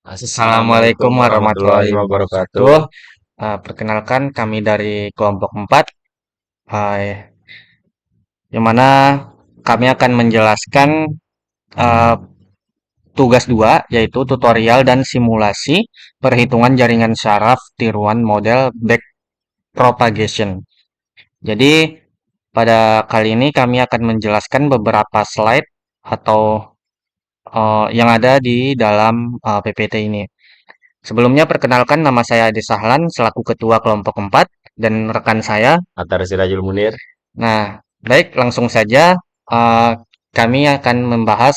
Assalamualaikum Assalamualaikum warahmatullahi warahmatullahi wabarakatuh. wabarakatuh. Perkenalkan kami dari kelompok 4, yang mana kami akan menjelaskan eh, tugas 2, yaitu tutorial dan simulasi perhitungan jaringan syaraf tiruan model backpropagation. Jadi, pada kali ini kami akan menjelaskan beberapa slide atau yang ada di dalam PPT ini. Sebelumnya perkenalkan, nama saya Ade Sahlan selaku ketua kelompok 4 dan rekan saya. Atar Sirajul Munir. Nah, baik, langsung saja eh, kami akan membahas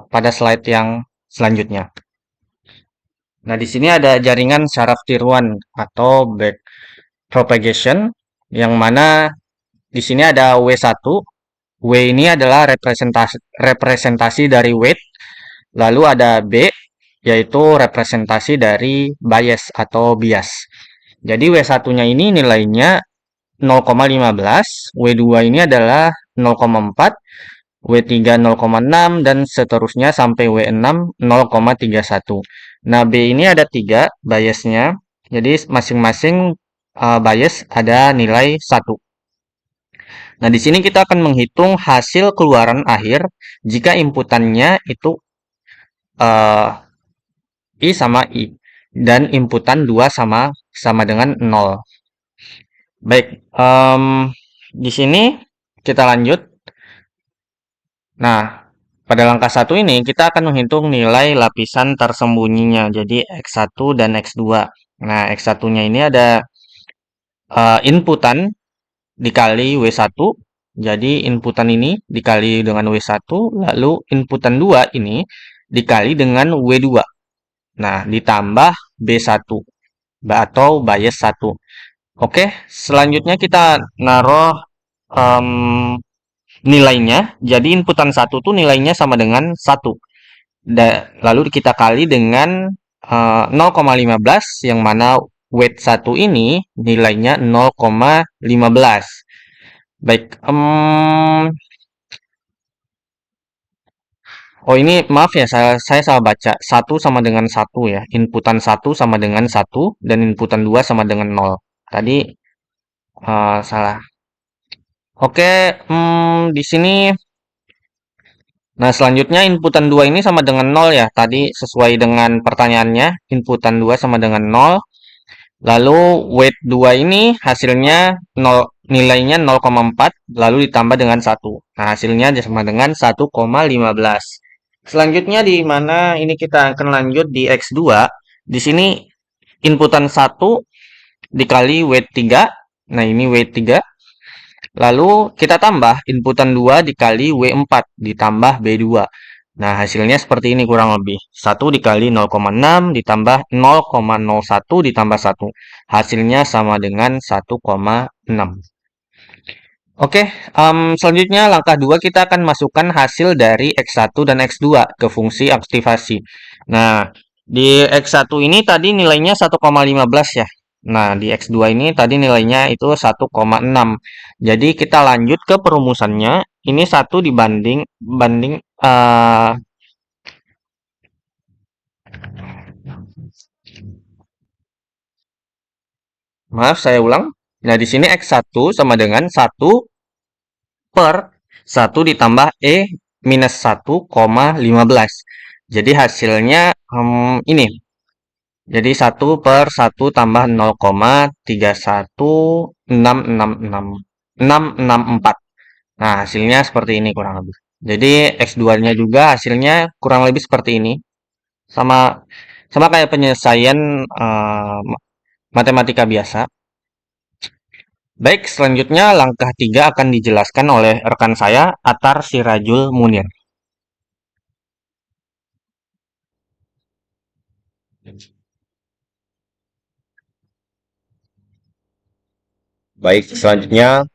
pada slide yang selanjutnya. Nah, di sini ada jaringan syaraf tiruan atau back propagation, yang mana di sini ada W1. W ini adalah representasi dari weight, lalu ada B, yaitu representasi dari bias atau bias. Jadi W1-nya ini nilainya 0,15, W2 ini adalah 0,4, W3 0,6, dan seterusnya sampai W6 0,31. Nah, B ini ada 3 biasnya, jadi masing-masing bias ada nilai 1. Nah, di sini kita akan menghitung hasil keluaran akhir jika inputannya itu eh, I sama I, dan inputan 2 sama dengan 0. Baik, di sini kita lanjut. Nah, pada langkah 1 ini kita akan menghitung nilai lapisan tersembunyinya, jadi X1 dan X2. Nah, X1-nya ini ada inputan dikali W1, jadi inputan ini dikali dengan W1, lalu inputan 2 ini dikali dengan W2. Nah, ditambah B1 atau bias 1. Oke, selanjutnya kita naruh em, nilainya. Jadi inputan 1 tuh nilainya sama dengan 1. Lalu kita kali dengan 0,15, yang mana weight 1 ini nilainya 0,15. Baik, oh ini maaf ya, saya salah baca. 1 sama dengan 1 ya. Inputan 1 sama dengan 1 dan inputan 2 sama dengan 0. Tadi salah. Oke, di sini. Nah, selanjutnya inputan 2 ini sama dengan 0 ya. Tadi sesuai dengan pertanyaannya, inputan 2 sama dengan 0. Lalu weight 2 ini hasilnya 0, nilainya 0,4, lalu ditambah dengan 1. Nah, hasilnya sama dengan 1,15. Selanjutnya di mana ini kita akan lanjut di X2. Di sini inputan 1 dikali weight 3. Nah, ini weight 3. Lalu kita tambah inputan 2 dikali W4 ditambah B2. Nah, hasilnya seperti ini kurang lebih. 1 dikali 0,6 ditambah 0,01 ditambah 1. Hasilnya sama dengan 1,6. Oke, selanjutnya langkah 2 kita akan masukkan hasil dari X1 dan X2 ke fungsi aktivasi. Nah, di X1 ini tadi nilainya 1,15 ya. Nah, di X2 ini tadi nilainya itu 1,6. Jadi kita lanjut ke perumusannya. Ini 1 dibanding banding maaf saya ulang. Nah, di sini X1 sama dengan 1 per 1 ditambah E minus 1,15. Jadi hasilnya ini. Jadi 1 per 1 tambah 0,31666 Nah, hasilnya seperti ini kurang lebih. Jadi X2-nya juga hasilnya kurang lebih seperti ini. Sama sama kayak penyelesaian matematika biasa. Baik, selanjutnya langkah 3 akan dijelaskan oleh rekan saya, Atar Sirajul Munir. Baik, selanjutnya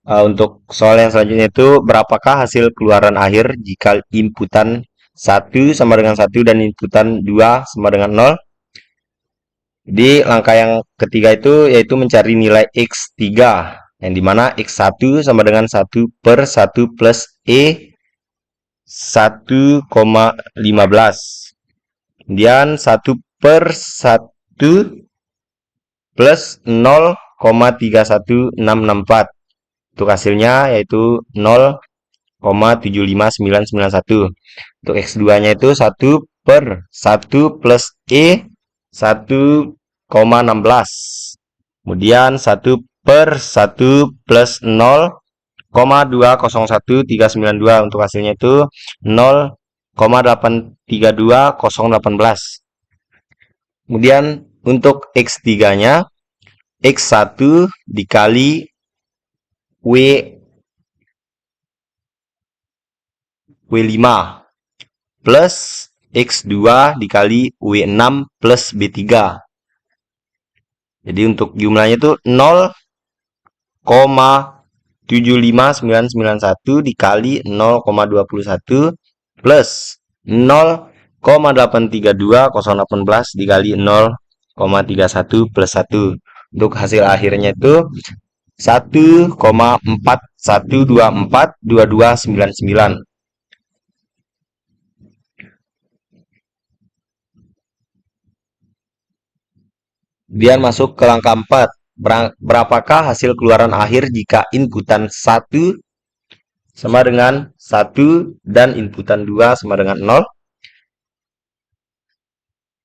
untuk soal yang selanjutnya itu berapakah hasil keluaran akhir jika inputan 1 sama dengan 1 dan inputan 2 sama dengan 0? Di langkah yang ketiga itu yaitu mencari nilai X3, yang dimana X1 sama dengan 1 per 1 plus E 1,15. Kemudian 1/1 plus 0,31664. Untuk hasilnya yaitu 0,75991. Untuk X2-nya itu 1/1 plus E 1,16. Kemudian 1/1 plus 0,201392. Untuk hasilnya itu 0,832018. Kemudian untuk X3-nya X1 dikali W5 plus X2 dikali W6 plus B3. Jadi untuk jumlahnya itu 0,75991 dikali 0,21 plus 0,832018 dikali 0,31 plus 1. Untuk hasil akhirnya itu 1,41242299. Kemudian masuk ke langkah 4. Berapakah hasil keluaran akhir jika inputan 1 sama dengan 1 dan inputan 2 sama dengan 0?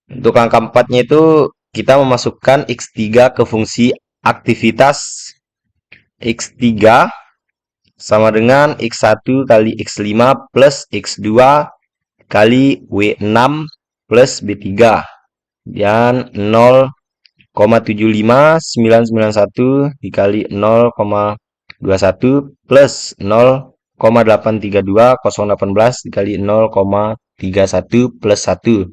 Untuk angka 4-nya itu kita memasukkan X3 ke fungsi aktivitas. X3 sama dengan X1 kali X5 plus X2 kali W6 plus B3. Dan 0,75991 dikali 0,21 plus 0,832018 dikali 0,31 plus 1.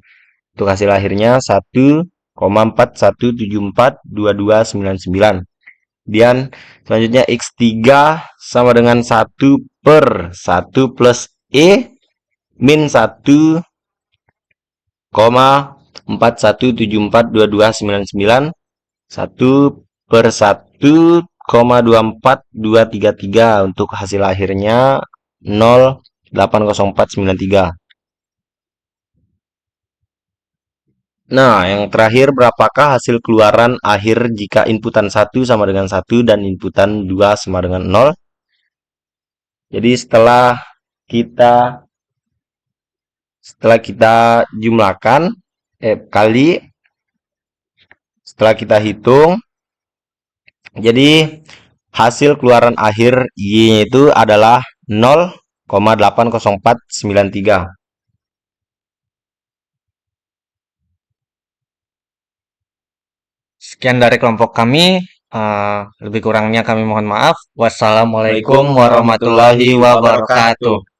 Untuk hasil akhirnya 1,41742299. Kemudian selanjutnya X3 sama dengan 1/1 plus E min 1,41742299. 1/1,24233. Untuk hasil akhirnya 0,80493. Nah, yang terakhir, berapakah hasil keluaran akhir jika inputan 1 sama dengan 1 dan inputan 2 sama dengan 0? Jadi setelah kita jumlahkan setelah kita hitung, jadi hasil keluaran akhir Y itu adalah 0,80493. Sekian dari kelompok kami. Lebih kurangnya kami mohon maaf. Wassalamualaikum warahmatullahi wabarakatuh.